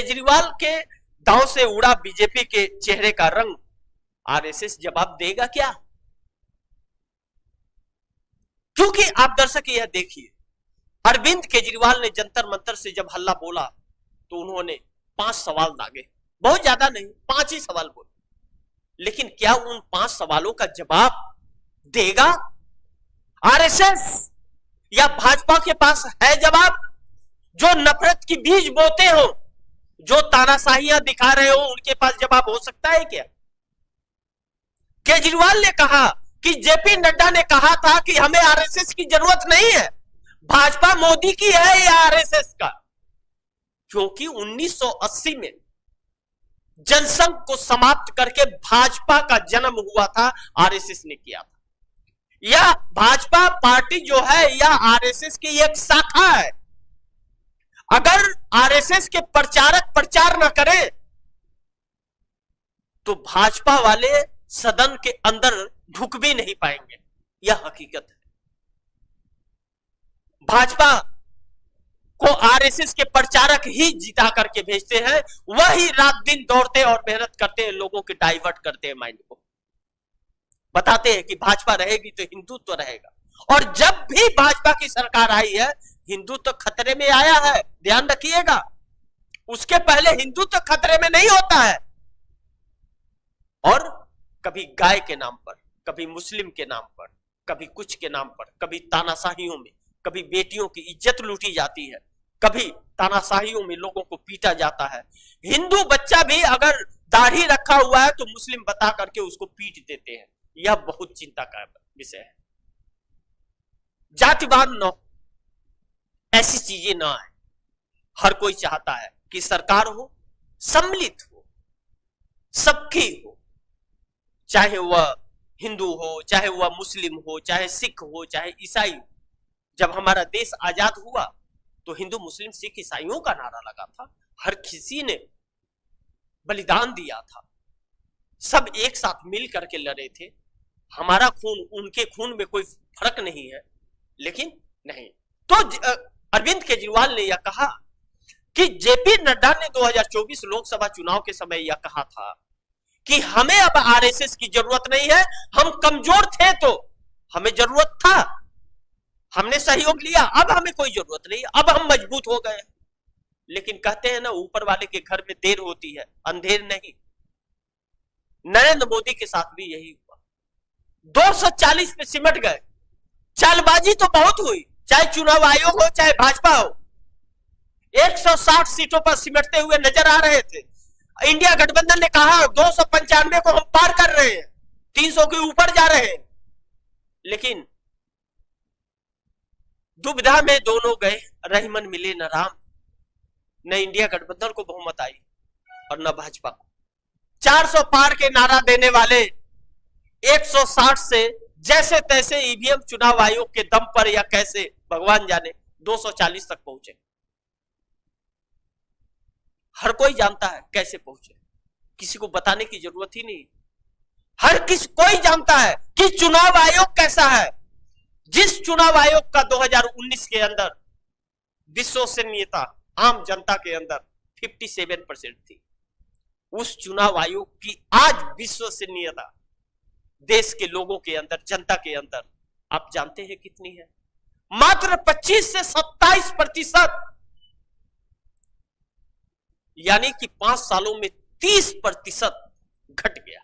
केजरीवाल के दांव से उड़ा बीजेपी के चेहरे का रंग, आरएसएस जवाब देगा क्या? क्योंकि आप दर्शक यह देखिए, अरविंद केजरीवाल ने जंतर मंतर से जब हल्ला बोला तो उन्होंने 5 सवाल दागे, बहुत ज्यादा नहीं, 5 ही सवाल बोले, लेकिन क्या उन 5 सवालों का जवाब देगा आरएसएस या भाजपा के पास है जवाब? जो नफरत की बीज बोते हो, जो तानाशाहियां दिखा रहे हो, उनके पास जवाब हो सकता है क्या? केजरीवाल ने कहा कि जेपी नड्डा ने कहा था कि हमें आरएसएस की जरूरत नहीं है, भाजपा मोदी की है या आरएसएस का? क्योंकि 1980 में जनसंघ को समाप्त करके भाजपा का जन्म हुआ था, आरएसएस ने किया था। यह भाजपा पार्टी जो है यह आरएसएस की एक शाखा है। अगर आरएसएस के प्रचारक प्रचार न करें तो भाजपा वाले सदन के अंदर ढुक भी नहीं पाएंगे, यह हकीकत है। भाजपा को आरएसएस के प्रचारक ही जिता करके भेजते हैं, वही रात दिन दौड़ते और मेहनत करते हैं, लोगों के डाइवर्ट करते हैं माइंड को, बताते हैं कि भाजपा रहेगी तो हिंदुत्व रहेगा। और जब भी भाजपा की सरकार आई है, हिंदुत्व खतरे में आया है, ध्यान रखिएगा। उसके पहले हिंदुत्व खतरे में नहीं होता है। और कभी गाय के नाम पर, कभी मुस्लिम के नाम पर, कभी कुछ के नाम पर, कभी तानाशाहियों में, कभी बेटियों की इज्जत लूटी जाती है, कभी तानाशाहियों में लोगों को पीटा जाता है। हिंदू बच्चा भी अगर दाढ़ी रखा हुआ है तो मुस्लिम बता करके उसको पीट देते हैं। यह बहुत चिंता का विषय है। जातिवाद न, ऐसी चीजें ना है। हर कोई चाहता है कि सरकार हो, सम्मिलित हो, सबकी हो, चाहे वह हिंदू हो, चाहे वह मुस्लिम हो, चाहे सिख हो, चाहे ईसाई हो। जब हमारा देश आजाद हुआ तो हिंदू मुस्लिम सिख ईसाइयों का नारा लगा था, हर किसी ने बलिदान दिया था, सब एक साथ मिल करके लड़े थे। हमारा खून उनके खून में कोई फर्क नहीं है, लेकिन नहीं। तो अरविंद केजरीवाल ने यह कहा कि जेपी नड्डा ने 2024 लोकसभा चुनाव के समय यह कहा था कि हमें अब आरएसएस की जरूरत नहीं है, हम कमजोर थे तो हमें जरूरत था, हमने सहयोग लिया, अब हमें कोई जरूरत नहीं, अब हम मजबूत हो गए। लेकिन कहते हैं ना, ऊपर वाले के घर में देर होती है, अंधेर नहीं। नरेंद्र मोदी के साथ भी यही हुआ, 240 पे सिमट गए। चालबाजी तो बहुत हुई, चाहे चुनाव आयोग हो चाहे भाजपा हो, 160 सीटों पर सिमटते हुए नजर आ रहे थे। इंडिया गठबंधन ने कहा 295 को हम पार कर रहे हैं, 300 के ऊपर जा रहे हैं। लेकिन दुविधा में दोनों गए, रहीमन मिले न राम। न इंडिया गठबंधन को बहुमत आई और न भाजपा को। 400 पार के नारा देने वाले 160 से जैसे तैसे ईवीएम चुनाव आयोग के दम पर या कैसे भगवान जाने 240 तक पहुंचे। हर कोई जानता है कैसे पहुंचे, किसी को बताने की जरूरत ही नहीं। कोई जानता है कि चुनाव आयोग कैसा है। जिस चुनाव आयोग का 2019 के अंदर विश्वसनीयता आम जनता के अंदर 57% थी, उस चुनाव आयोग की आज विश्वसनीयता देश के लोगों के अंदर, जनता के अंदर आप जानते हैं कितनी है? मात्र 25 से 27%, यानी कि 5 सालों में 30% घट गया।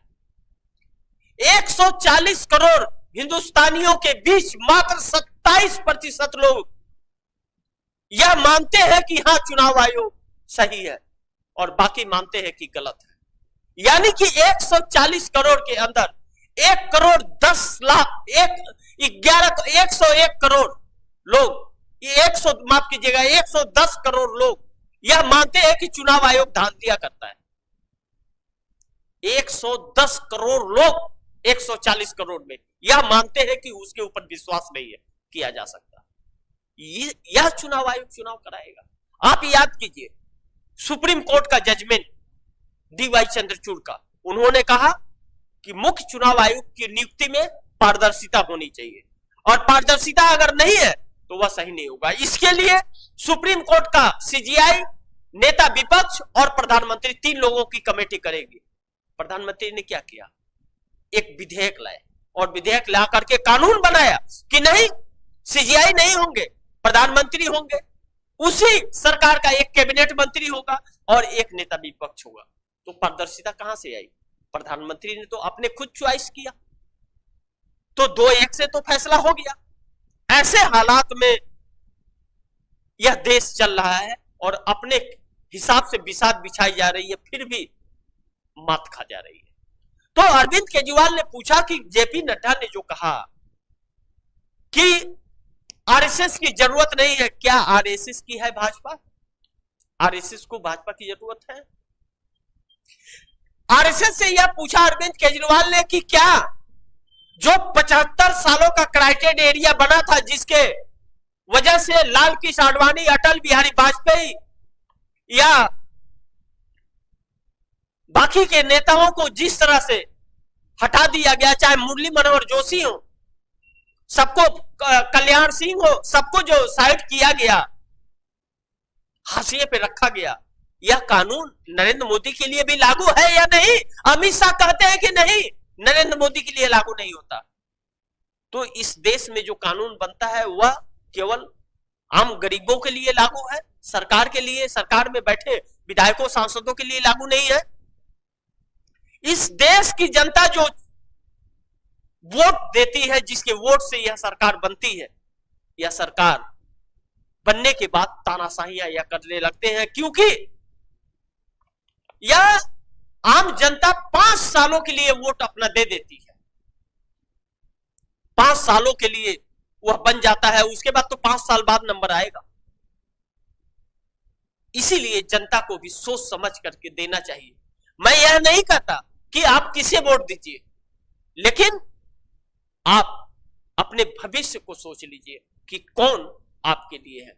140 करोड़ हिंदुस्तानियों के बीच मात्र 27% लोग यह मानते हैं कि हां चुनाव आयोग सही है और बाकी मानते हैं कि गलत है। यानी कि 140 करोड़ के अंदर 1 करोड़ 10 लाख 101 करोड़ लोग, 110 करोड़ लोग यह मानते हैं कि चुनाव आयोग धांधलियां करता है। 110 करोड़ लोग 140 करोड़ में यह मानते हैं कि उसके ऊपर विश्वास नहीं है किया जा सकता। यह चुनाव आयोग चुनाव कराएगा। आप याद कीजिए सुप्रीम कोर्ट का जजमेंट डीवाई चंद्रचूड़ का, उन्होंने कहा कि मुख्य चुनाव आयोग की नियुक्ति में पारदर्शिता होनी चाहिए और पारदर्शिता अगर नहीं है तो वह सही नहीं होगा। इसके लिए सुप्रीम कोर्ट का सीजीआई नेता विपक्ष और प्रधानमंत्री, 3 लोगों की कमेटी करेगी। प्रधानमंत्री ने क्या किया, एक विधेयक लाए और विधेयक ला करके कानून बनाया कि नहीं, सीजीआई नहीं होंगे, प्रधानमंत्री होंगे, उसी सरकार का एक कैबिनेट मंत्री होगा और एक नेता विपक्ष होगा। तो पारदर्शिता कहां से आई? प्रधानमंत्री ने तो अपने खुद चॉइस किया, तो 2-1 से तो फैसला हो गया। ऐसे हालात में यह देश चल रहा है और अपने हिसाब से बिसात बिछाई जा रही है, फिर भी मात खा जा रही है। तो अरविंद केजरीवाल ने पूछा कि जेपी नड्डा ने जो कहा कि आरएसएस की जरूरत नहीं है, क्या आरएसएस की है भाजपा? आरएसएस को भाजपा की जरूरत है? आरएसएस से यह पूछा अरविंद केजरीवाल ने कि क्या जो 75 सालों का क्राइटेड एरिया बना था, जिसके वजह से लाल कृष्ण आडवाणी, अटल बिहारी वाजपेयी या बाकी के नेताओं को जिस तरह से हटा दिया गया, चाहे मुरली मनोहर जोशी हो, सबको, कल्याण सिंह हो, सबको जो साइड किया गया, हाशिए पे रखा गया, यह कानून नरेंद्र मोदी के लिए भी लागू है या नहीं? अमित शाह कहते हैं कि नहीं, नरेंद्र मोदी के लिए लागू नहीं होता। तो इस देश में जो कानून बनता है वह केवल आम गरीबों के लिए लागू है, सरकार के लिए, सरकार में बैठे विधायकों सांसदों के लिए लागू नहीं है। इस देश की जनता जो वोट देती है, जिसके वोट से यह सरकार बनती है, यह सरकार बनने के बाद तानाशाहियां यह करने लगते हैं, क्योंकि यह आम जनता 5 सालों के लिए वोट अपना दे देती है, 5 सालों के लिए वह बन जाता है, उसके बाद तो 5 साल बाद नंबर आएगा। इसीलिए जनता को भी सोच समझ करके देना चाहिए। मैं यह नहीं कहता कि आप किसे वोट दीजिए, लेकिन आप अपने भविष्य को सोच लीजिए कि कौन आपके लिए है।